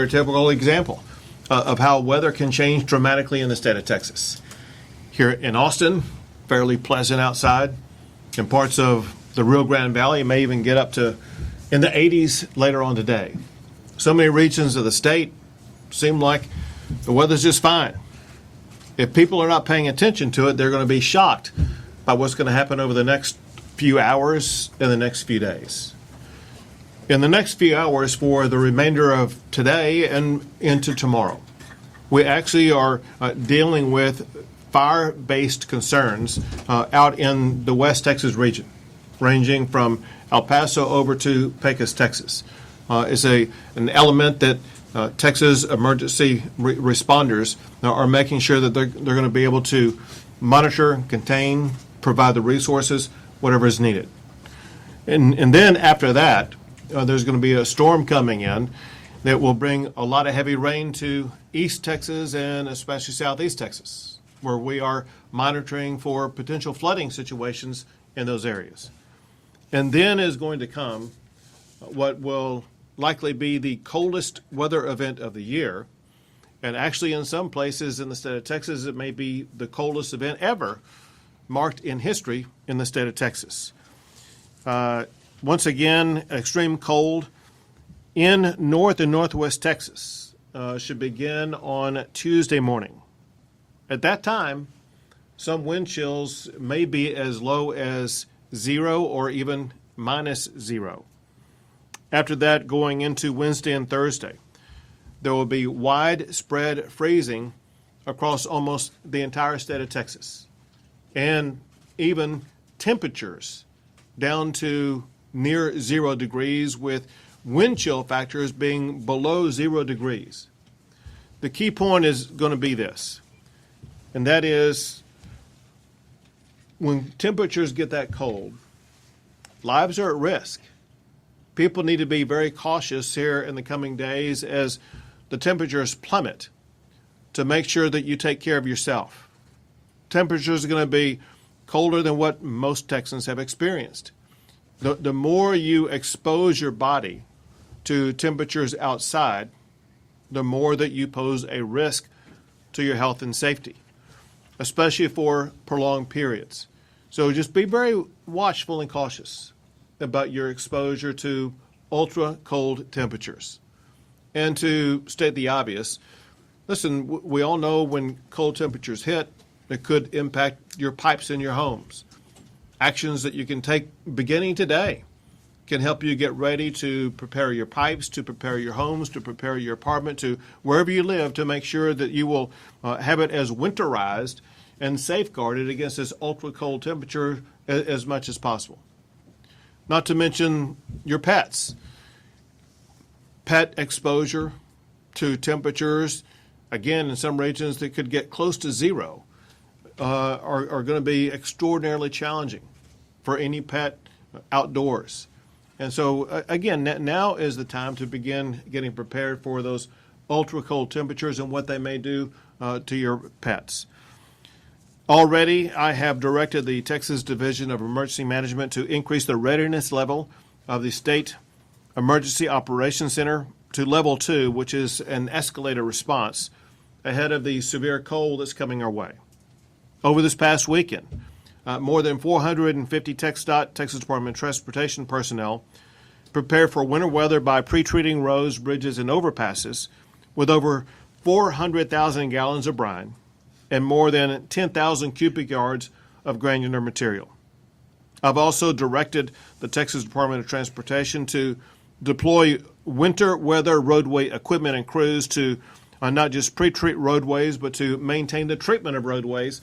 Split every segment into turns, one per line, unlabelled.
A typical example of how weather can change dramatically in the state of Texas. Here in Austin, fairly pleasant outside. In parts of the Rio Grande Valley, it may even get up to in the 80s later on today. So many regions of the state seem like the weather's just fine. If people are not paying attention to it, they're going to be shocked by what's going to happen over the next few hours and the next few days. In the next few hours for the remainder of today and into tomorrow, we actually are dealing with fire-based concerns out in the West Texas region, ranging from El Paso over to Pecos, Texas. It's an element that Texas emergency responders are making sure that they're going to be able to monitor, contain, provide the resources, whatever is needed. And then after that, there's going to be a storm coming in that will bring a lot of heavy rain to East Texas and especially Southeast Texas, where we are monitoring for potential flooding situations in those areas. And then is going to come what will likely be the coldest weather event of the year. And actually, in some places in the state of Texas, it may be the coldest event ever marked in history in the state of Texas. Once again, extreme cold in North and Northwest Texas should begin on Tuesday morning. At that time, some wind chills may be as low as 0 or even -0. After that, going into Wednesday and Thursday, there will be widespread freezing across almost the entire state of Texas, and even temperatures down to near 0 degrees, with wind chill factors being below 0 degrees. The key point is going to be this, and that is when temperatures get that cold, lives are at risk. People need to be very cautious here in the coming days as the temperatures plummet to make sure that you take care of yourself. Temperatures are going to be colder than what most Texans have experienced. The more you expose your body to temperatures outside, the more that you pose a risk to your health and safety, especially for prolonged periods. So just be very watchful and cautious about your exposure to ultra cold temperatures. And to state the obvious, listen, we all know when cold temperatures hit, it could impact your pipes in your homes. Actions that you can take beginning today can help you get ready to prepare your pipes, to prepare your homes, to prepare your apartment, to wherever you live, to make sure that you will have it as winterized and safeguarded against this ultra cold temperature as much as possible. Not to mention your pets. Pet exposure to temperatures, again, in some regions that could get close to 0, are going to be extraordinarily challenging for any pet outdoors. And so, again, now is the time to begin getting prepared for those ultra cold temperatures and what they may do to your pets. Already, I have directed the Texas Division of Emergency Management to increase the readiness level of the State Emergency Operations Center to level 2, which is an escalator response ahead of the severe cold that's coming our way. Over this past weekend, more than 450 TxDOT, Texas Department of Transportation personnel prepared for winter weather by pre-treating roads, bridges, and overpasses with over 400,000 gallons of brine and more than 10,000 cubic yards of granular material. I've also directed the Texas Department of Transportation to deploy winter weather roadway equipment and crews to not just pre-treat roadways, but to maintain the treatment of roadways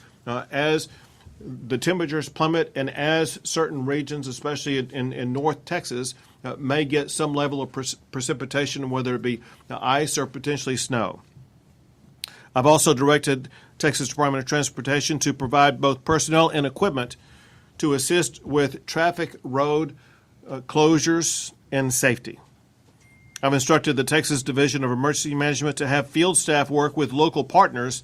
as the temperatures plummet and as certain regions, especially in North Texas, may get some level of precipitation, whether it be ice or potentially snow. I've also directed Texas Department of Transportation to provide both personnel and equipment to assist with traffic road closures and safety. I've instructed the Texas Division of Emergency Management to have field staff work with local partners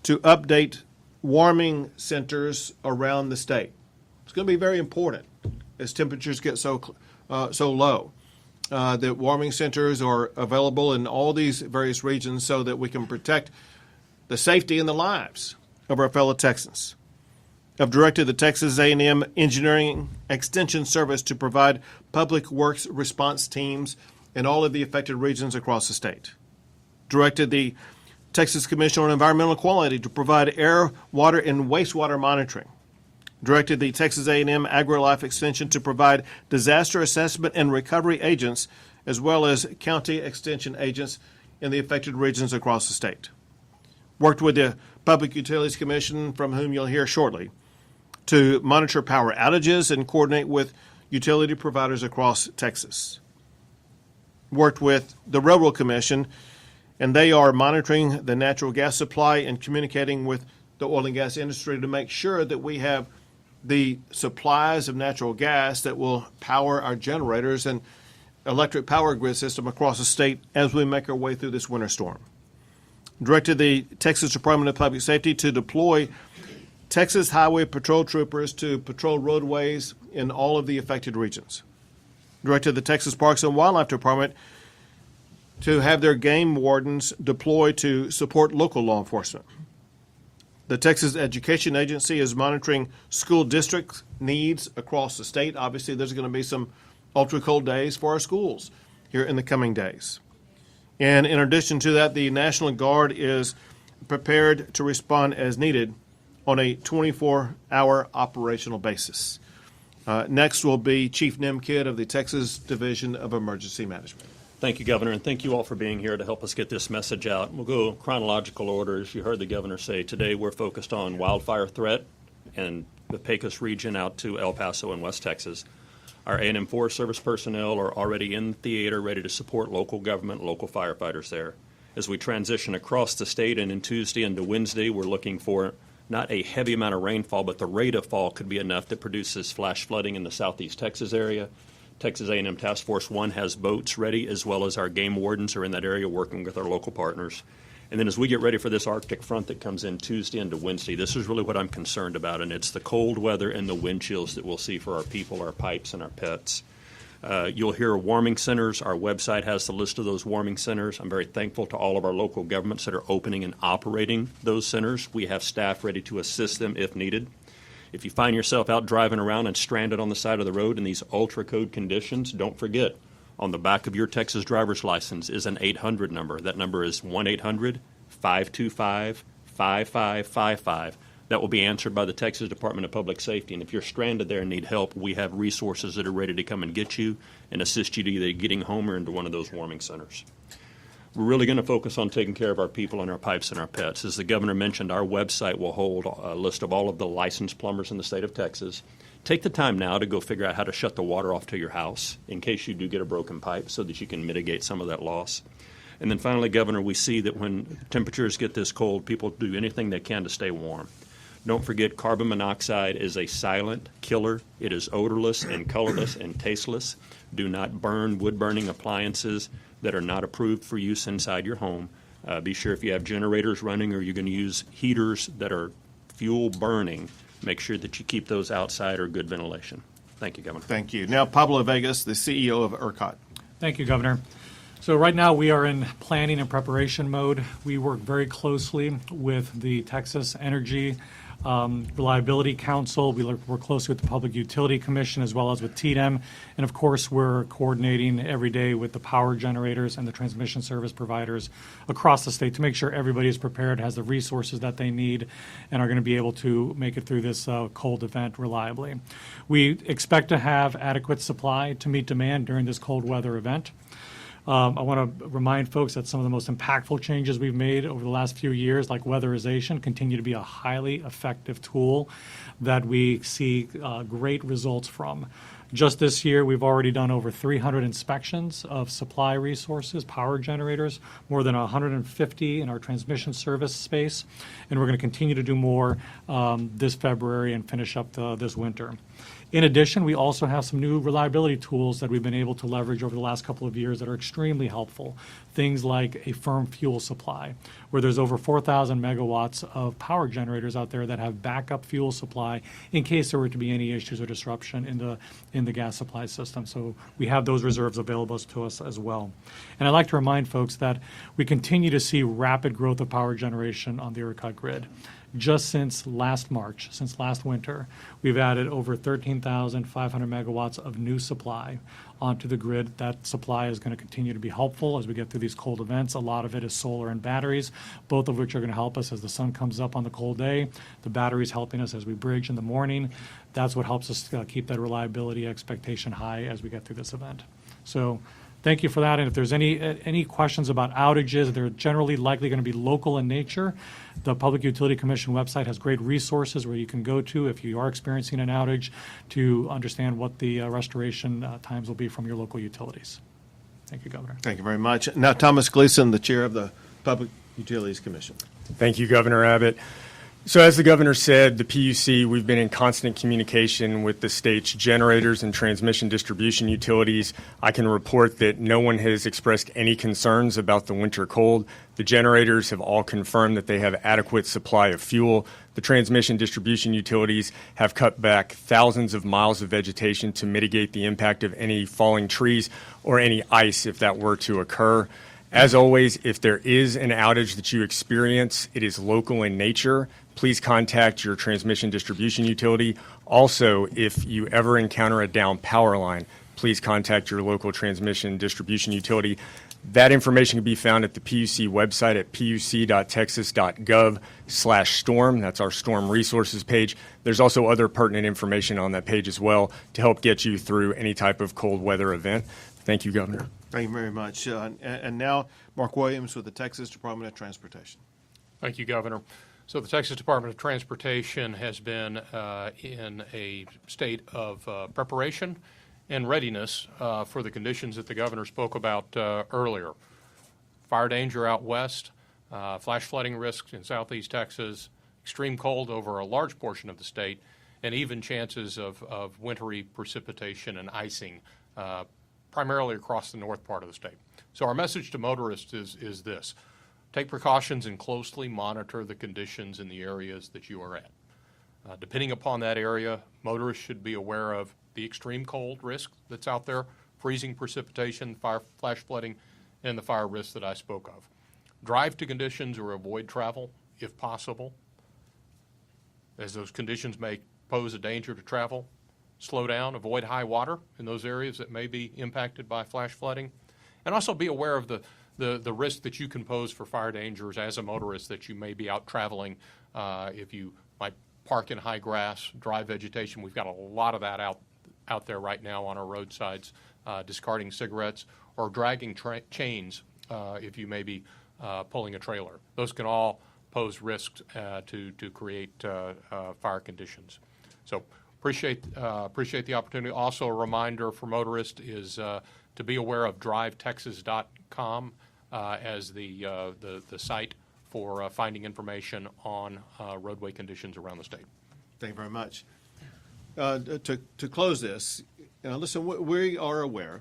to update warming centers around the state. It's going to be very important as temperatures get so low. that warming centers are available in all these various regions so that we can protect the safety and the lives of our fellow Texans. I've directed the Texas A&M Engineering Extension Service to provide public works response teams in all of the affected regions across the state. Directed the Texas Commission on Environmental Quality to provide air, water, and wastewater monitoring. Directed the Texas A&M AgriLife Extension to provide disaster assessment and recovery agents as well as county extension agents in the affected regions across the state. Worked with the Public Utilities Commission, from whom you'll hear shortly, to monitor power outages and coordinate with utility providers across Texas. Worked with the Railroad Commission, and they are monitoring the natural gas supply and communicating with the oil and gas industry to make sure that we have the supplies of natural gas that will power our generators and electric power grid system across the state as we make our way through this winter storm. Directed the Texas Department of Public Safety to deploy Texas Highway Patrol troopers to patrol roadways in all of the affected regions. Directed the Texas Parks and Wildlife Department to have their game wardens deployed to support local law enforcement. The Texas Education Agency is monitoring school district needs across the state. Obviously, there's going to be some ultra-cold days for our schools here in the coming days. And in addition to that, the National Guard is prepared to respond as needed on a 24-hour operational basis. Next will be Chief Nimkid of the Texas Division of Emergency Management.
Thank you, Governor, and thank you all for being here to help us get this message out. We'll go chronological order. As you heard the Governor say, today we're focused on wildfire threat and the Pecos region out to El Paso and West Texas. Our A&M Forest Service personnel are already in theater ready to support local government, local firefighters there. As we transition across the state and in Tuesday into Wednesday, we're looking for not a heavy amount of rainfall, but the rate of fall could be enough that produces flash flooding in the southeast Texas area. Texas A&M Task Force 1 has boats ready, as well as our game wardens are in that area working with our local partners. And then as we get ready for this Arctic front that comes in Tuesday into Wednesday, this is really what I'm concerned about, and it's the cold weather and the wind chills that we'll see for our people, our pipes, and our pets. You'll hear warming centers. Our website has the list of those warming centers. I'm very thankful to all of our local governments that are opening and operating those centers. We have staff ready to assist them if needed. If you find yourself out driving around and stranded on the side of the road in these ultra-code conditions, don't forget, on the back of your Texas driver's license is an 800 number. That number is 1-800-525-5555. That will be answered by the Texas Department of Public Safety. And if you're stranded there and need help, we have resources that are ready to come and get you and assist you to either getting home or into one of those warming centers. We're really going to focus on taking care of our people and our pipes and our pets. As the Governor mentioned, our website will hold a list of all of the licensed plumbers in the state of Texas. Take the time now to go figure out how to shut the water off to your house in case you do get a broken pipe so that you can mitigate some of that loss. And then finally, Governor, we see that when temperatures get this cold, people do anything they can to stay warm. Don't forget, carbon monoxide is a silent killer. It is odorless and colorless and tasteless. Do not burn wood-burning appliances that are not approved for use inside your home. Be sure if you have generators running or you're going to use heaters that are fuel burning, make sure that you keep those outside or good ventilation. Thank you, Governor.
Thank you. Now, Pablo Vegas, the CEO of ERCOT.
Thank you, Governor. So right now we are in planning and preparation mode. We work very closely with the Texas Energy Reliability Council. We work closely with the Public Utility Commission as well as with TDEM. And of course, we're coordinating every day with the power generators and the transmission service providers across the state to make sure everybody is prepared, has the resources that they need, and are going to be able to make it through this cold event reliably. We expect to have adequate supply to meet demand during this cold weather event. I want to remind folks that some of the most impactful changes we've made over the last few years, like weatherization, continue to be a highly effective tool that we see great results from. Just this year, we've already done over 300 inspections of supply resources, power generators, more than 150 in our transmission service space, and we're going to continue to do more this February and finish up this winter. In addition, we also have some new reliability tools that we've been able to leverage over the last couple of years that are extremely helpful. Things like a firm fuel supply, where there's over 4,000 megawatts of power generators out there that have backup fuel supply in case there were to be any issues or disruption in the gas supply system. So we have those reserves available to us as well. And I'd like to remind folks that we continue to see rapid growth of power generation on the ERCOT grid. Just since last March, since last winter, we've added over 13,500 megawatts of new supply onto the grid. That supply is going to continue to be helpful as we get through these cold events. A lot of it is solar and batteries, both of which are going to help us as the sun comes up on the cold day. The batteries helping us as we bridge in the morning. That's what helps us keep that reliability expectation high as we get through this event. So thank you for that. And if there's any questions about outages, they're generally likely going to be local in nature. The Public Utility Commission website has great resources where you can go to if you are experiencing an outage to understand what the restoration times will be from your local utilities. Thank you, Governor.
Thank you very much. Now, Thomas Gleason, the chair of the Public Utilities Commission.
Thank you, Governor Abbott. So as the governor said, the PUC, we've been in constant communication with the state's generators and transmission distribution utilities. I can report that no one has expressed any concerns about the winter cold. The generators have all confirmed that they have adequate supply of fuel. The transmission distribution utilities have cut back thousands of miles of vegetation to mitigate the impact of any falling trees or any ice if that were to occur. As always, if there is an outage that you experience, it is local in nature. Please contact your transmission distribution utility. Also, if you ever encounter a down power line, please contact your local transmission distribution utility. That information can be found at the PUC website at puc.texas.gov/storm. That's our storm resources page. There's also other pertinent information on that page as well to help get you through any type of cold weather event. Thank you, Governor.
Thank you very much. And now, Mark Williams with the Texas Department of Transportation.
Thank you, Governor. So the Texas Department of Transportation has been in a state of preparation and readiness for the conditions that the governor spoke about earlier. Fire danger out west, flash flooding risks in southeast Texas, extreme cold over a large portion of the state, and even chances of wintry precipitation and icing primarily across the north part of the state. So our message to motorists is this. Take precautions and closely monitor the conditions in the areas that you are at. Depending upon that area, motorists should be aware of the extreme cold risk that's out there, freezing precipitation, flash flooding, and the fire risk that I spoke of. Drive to conditions or avoid travel if possible, as those conditions may pose a danger to travel. Slow down, avoid high water in those areas that may be impacted by flash flooding, and also be aware of the risk that you can pose for fire dangers as a motorist, that you may be out traveling if you might park in high grass, dry vegetation. We've got a lot of that out there right now on our roadsides, discarding cigarettes or dragging chains if you may be pulling a trailer. Those can all pose risks to create fire conditions. So appreciate the opportunity. Also, a reminder for motorists is to be aware of drivetexas.com as the site for finding information on roadway conditions around the state.
Thank you very much. To close this, listen, we are aware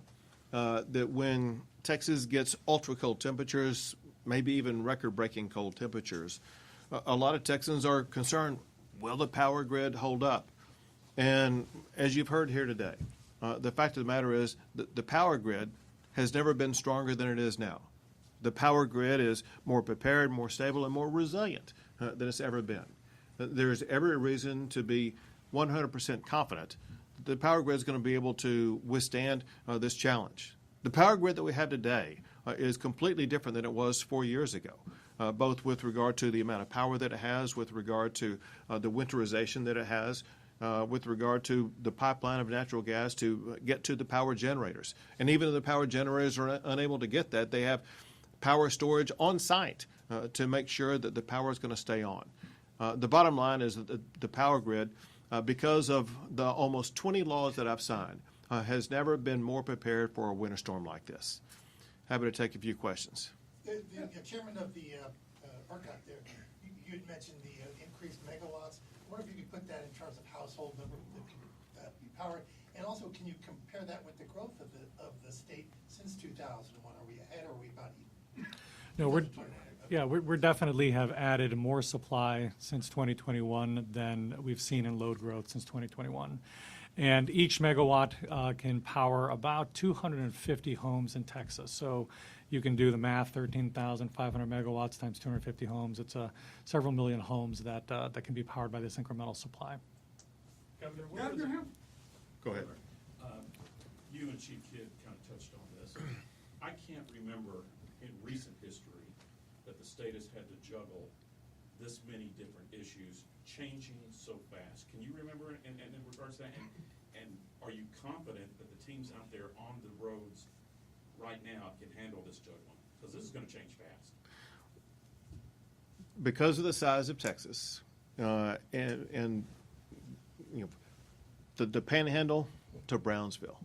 that when Texas gets ultra cold temperatures, maybe even record-breaking cold temperatures, a lot of Texans are concerned, will the power grid hold up? And as you've heard here today, the fact of the matter is that the power grid has never been stronger than it is now. The power grid is more prepared, more stable, and more resilient than it's ever been. There's every reason to be 100% confident that the power grid is going to be able to withstand this challenge. The power grid that we have today is completely different than it was 4 years ago, both with regard to the amount of power that it has, with regard to the winterization that it has, with regard to the pipeline of natural gas to get to the power generators. And even if the power generators are unable to get that, they have power storage on site to make sure that the power is going to stay on. The bottom line is that the power grid, because of the almost 20 laws that I've signed, has never been more prepared for a winter storm like this. Happy to take a few questions.
The chairman of the ERCOT there, you had mentioned the increased megawatts. I wonder if you could put that in terms of household number be powered? And also, can you compare that with the growth of the state since 2001? Are we ahead or are we about even?
No, we're definitely have added more supply since 2021 than we've seen in load growth since 2021. And each megawatt can power about 250 homes in Texas. So you can do the math, 13,500 megawatts times 250 homes. It's several million homes that can be powered by this incremental supply.
Governor,
Go ahead.
you and Chief Kidd kind of touched on this. I can't remember in recent history that the state has had to juggle this many different issues changing so fast. Can you remember in regards to that? And are you confident that the teams out there on the roads right now can handle this juggling? Because this is going to change fast.
Because of the size of Texas, and you know, the Panhandle to Brownsville,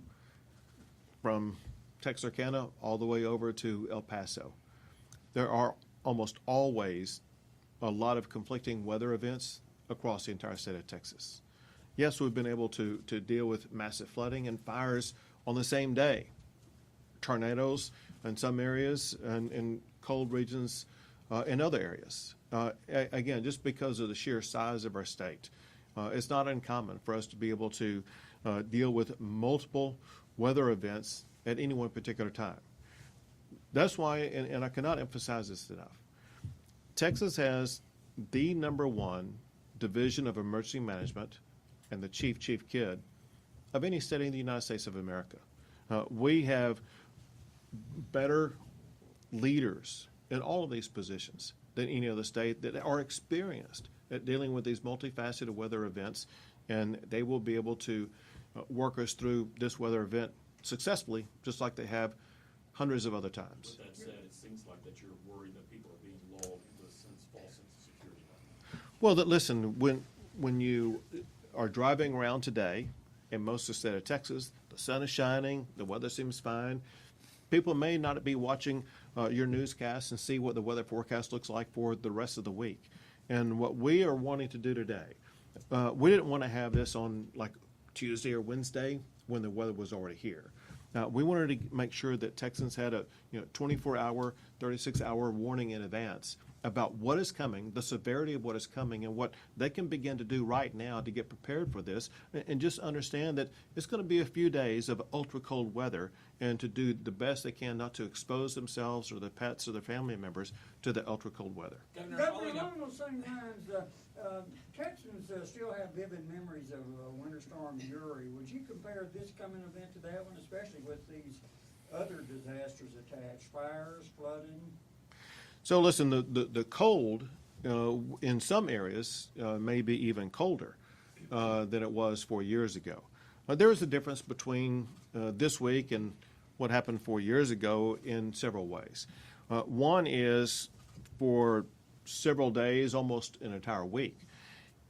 from Texarkana all the way over to El Paso, there are almost always a lot of conflicting weather events across the entire state of Texas. Yes, we've been able to deal with massive flooding and fires on the same day, tornadoes in some areas and in cold regions in other areas. Again, just because of the sheer size of our state, it's not uncommon for us to be able to deal with multiple weather events at any one particular time. That's why, and I cannot emphasize this enough, Texas has the #1 Division of Emergency Management and the Chief Kidd of any state in the United States of America. We have better leaders in all of these positions than any other state that are experienced at dealing with these multifaceted weather events, and they will be able to work us through this weather event successfully, just like they have hundreds of other times.
With that said, it seems like that you're worried that people are being lulled into a false sense of security.
Well, listen, when you are driving around today in most of the state of Texas, the sun is shining, the weather seems fine. People may not be watching your newscast and see what the weather forecast looks like for the rest of the week. And what we are wanting to do today, we didn't want to have this on like Tuesday or Wednesday when the weather was already here. We wanted to make sure that Texans had a 24-hour, 36-hour warning in advance about what is coming, the severity of what is coming, and what they can begin to do right now to get prepared for this, and just understand that it's going to be a few days of ultra-cold weather, and to do the best they can not to expose themselves or their pets or their family members to the ultra-cold weather.
Governor, along those same lines, Texans still have vivid memories of Winter Storm Yuri. Would you compare this coming event to that one, especially with these other disasters attached, fires, flooding?
So listen, the cold in some areas may be even colder than it was 4 years ago. There is a difference between this week and what happened 4 years ago in several ways. One is for several days, almost an entire week,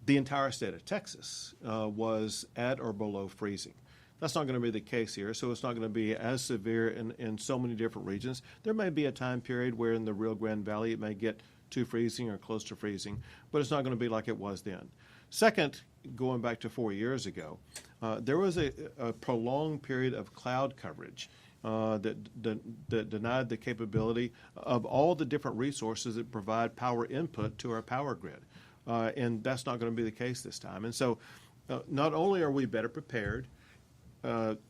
the entire state of Texas was at or below freezing. That's not going to be the case here, so it's not going to be as severe in so many different regions. There may be a time period where in the Rio Grande Valley it may get to freezing or close to freezing, but it's not going to be like it was then. Second, going back to 4 years ago, there was a prolonged period of cloud coverage that denied the capability of all the different resources that provide power input to our power grid. And that's not going to be the case this time. And so not only are we better prepared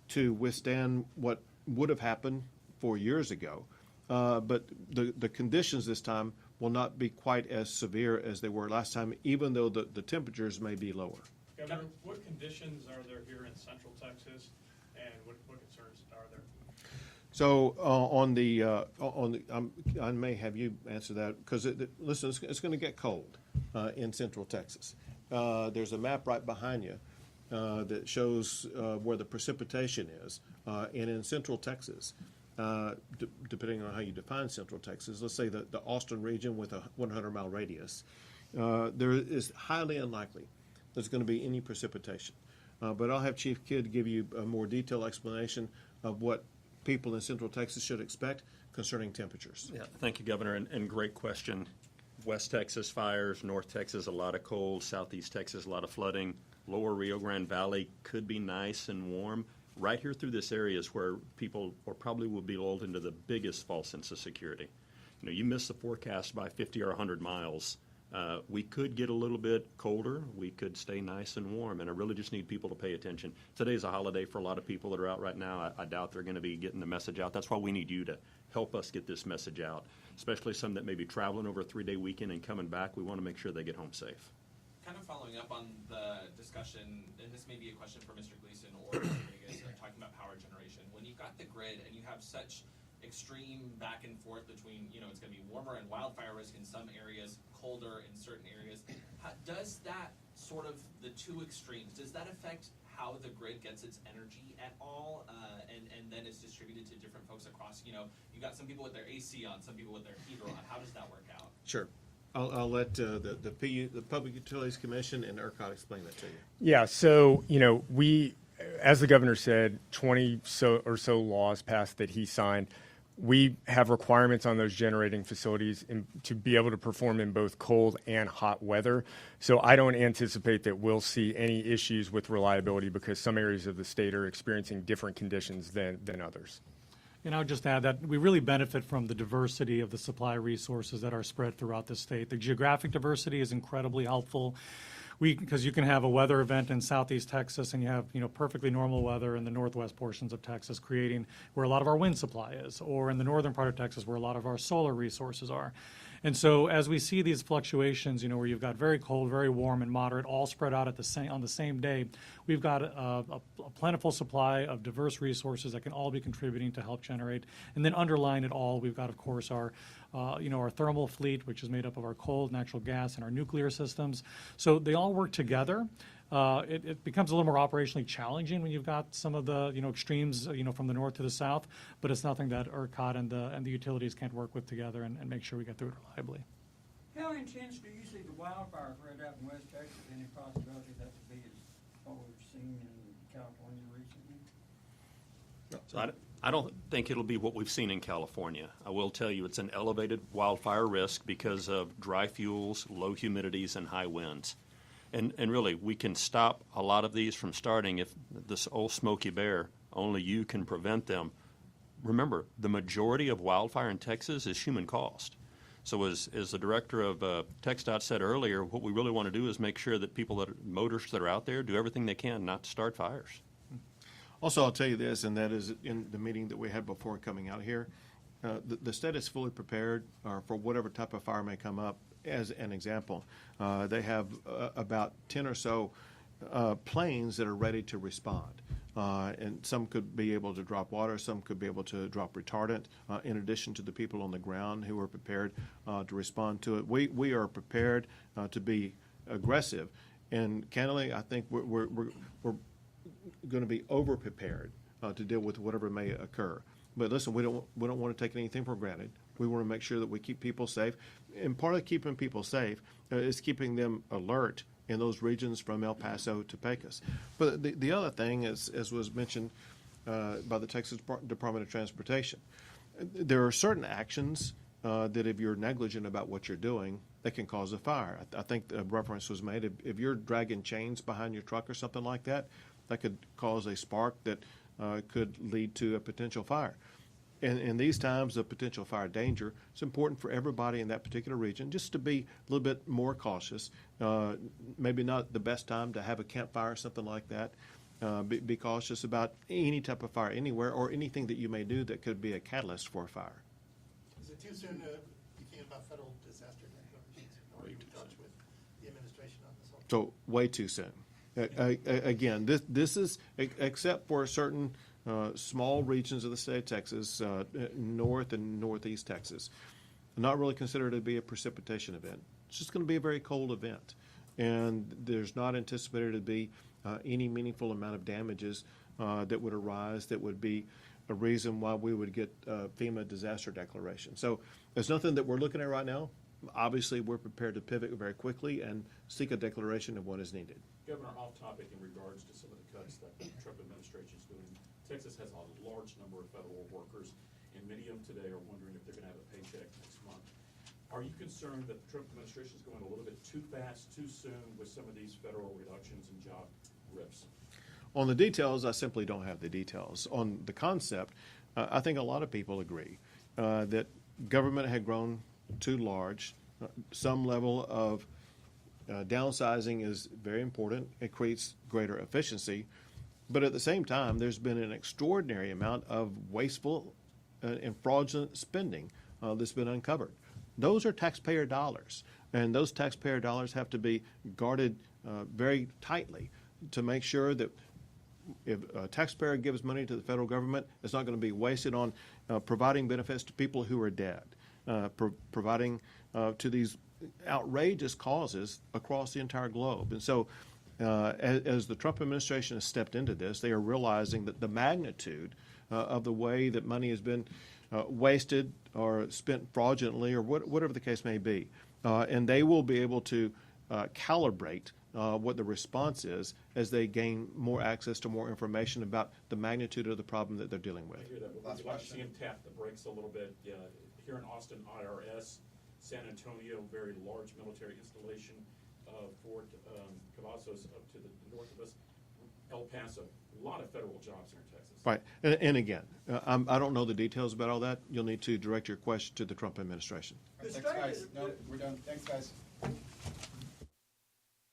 to withstand what would have happened 4 years ago, but the conditions this time will not be quite as severe as they were last time, even though the temperatures may be lower.
Governor, what conditions are there here in Central Texas, and what concerns are there?
So I may have you answer that because listen, it's going to get cold in Central Texas. There's a map right behind you that shows where the precipitation is, and in Central Texas, depending on how you define Central Texas, let's say the Austin region with a 100-mile radius, there is highly unlikely there's going to be any precipitation. But I'll have Chief Kidd give you a more detailed explanation of what people in Central Texas should expect concerning temperatures.
Yeah, thank you, Governor, and great question. West Texas fires, North Texas a lot of cold, Southeast Texas a lot of flooding. Lower Rio Grande Valley could be nice and warm. Right here through this area is where people or probably will be lulled into the biggest false sense of security. You know, you miss the forecast by 50 or 100 miles. We could get a little bit colder. We could stay nice and warm, and I really just need people to pay attention. Today's a holiday for a lot of people that are out right now. I doubt they're going to be getting the message out. That's why we need you to help us get this message out, especially some that may be traveling over a 3-day weekend and coming back. We want to make sure they get home safe.
Kind of following up on the discussion, and this may be a question for Mr. Gleason or Mr. Vegas, talking about power generation. When you've got the grid and you have such extreme back and forth between, you know, it's going to be warmer and wildfire risk in some areas, colder in certain areas. Does that sort of, the two extremes, does that affect how the grid gets its energy at all? And then it's distributed to different folks across, you know, you got some people with their AC on, some people with their heater on. How does that work out?
Sure. I'll let the Public Utilities Commission and ERCOT explain that to you.
Yeah, so, you know, we, as the governor said, 20 or so laws passed that he signed. We have requirements on those generating facilities to be able to perform in both cold and hot weather. So I don't anticipate that we'll see any issues with reliability because some areas of the state are experiencing different conditions than others.
And I would just add that we really benefit from the diversity of the supply resources that are spread throughout the state. The geographic diversity is incredibly helpful. Because you can have a weather event in southeast Texas and you have, you know, perfectly normal weather in the northwest portions of Texas, creating where a lot of our wind supply is, or in the northern part of Texas where a lot of our solar resources are. And so as we see these fluctuations, you know, where you've got very cold, very warm, and moderate all spread out at on the same day, we've got a plentiful supply of diverse resources that can all be contributing to help generate. And then underlying it all, we've got, of course, our thermal fleet, which is made up of our coal, natural gas, and our nuclear systems. So they all work together. It becomes a little more operationally challenging when you've got some of the, you know, extremes, you know, from the north to the south, but it's nothing that ERCOT and the utilities can't work with together and make sure we get through it reliably.
How intense do you see the wildfire threat out in West Texas? Any possibility that would be as what we've seen in California recently?
So I don't think it'll be what we've seen in California. I will tell you it's an elevated wildfire risk because of dry fuels, low humidities, and high winds. And really, we can stop a lot of these from starting if this old Smokey Bear, only you can prevent them. Remember, the majority of wildfire in Texas is human caused. So as the director of TxDOT said earlier, what we really want to do is make sure that motorists that are out there do everything they can not to start fires.
Also, I'll tell you this, and that is in the meeting that we had before coming out here, the state is fully prepared for whatever type of fire may come up. As an example, they have about 10 or so planes that are ready to respond. And some could be able to drop water, some could be able to drop retardant, in addition to the people on the ground who are prepared to respond to it. We are prepared to be aggressive. And candidly, I think we're going to be over-prepared to deal with whatever may occur. But listen, we don't want to take anything for granted. We want to make sure that we keep people safe. And part of keeping people safe is keeping them alert in those regions from El Paso to Pecos. But the other thing, as was mentioned by the Texas Department of Transportation, there are certain actions that if you're negligent about what you're doing, that can cause a fire. I think a reference was made. If you're dragging chains behind your truck or something like that, that could cause a spark that could lead to a potential fire. And in these times of potential fire danger, it's important for everybody in that particular region just to be a little bit more cautious. Maybe not the best time to have a campfire or something like that. Be cautious about any type of fire anywhere or anything that you may do that could be a catalyst for a fire.
Is it too soon to be thinking about federal disaster declarations? Or are you in touch with the administration on this whole thing?
So way too soon. Again, this is, except for certain small regions of the state of Texas, north and northeast Texas, not really considered to be a precipitation event. It's just going to be a very cold event. And there's not anticipated to be any meaningful amount of damages that would arise that would be a reason why we would get FEMA disaster declaration. So there's nothing that we're looking at right now. Obviously, we're prepared to pivot very quickly and seek a declaration of what is needed.
Governor, off topic in regards to some of the cuts that the Trump administration is doing. Texas has a large number of federal workers, and many of them today are wondering if they're going to have a paycheck next month. Are you concerned that the Trump administration is going a little bit too fast, too soon with some of these federal reductions and job rips?
On the details, I simply don't have the details. On the concept, I think a lot of people agree that government had grown too large. Some level of downsizing is very important. It creates greater efficiency. But at the same time, there's been an extraordinary amount of wasteful and fraudulent spending that's been uncovered. Those are taxpayer dollars, and those taxpayer dollars have to be guarded very tightly to make sure that if a taxpayer gives money to the federal government, it's not going to be wasted on providing benefits to people who are dead, providing to these outrageous causes across the entire globe. And so as the Trump administration has stepped into this, they are realizing that the magnitude of the way that money has been wasted or spent fraudulently or whatever the case may be. And they will be able to calibrate what the response is as they gain more access to more information about the magnitude of the problem that they're dealing with.
I hear that. We'd like to see him tap the brakes a little bit. Here in Austin, IRS, San Antonio, very large military installation, Fort Cavazos up to the north of us, El Paso, a lot of federal jobs here in Texas.
Right. And again, I don't know the details about all that. You'll need to direct your question to the Trump administration.
Thanks, guys. No, we're done. Thanks, guys.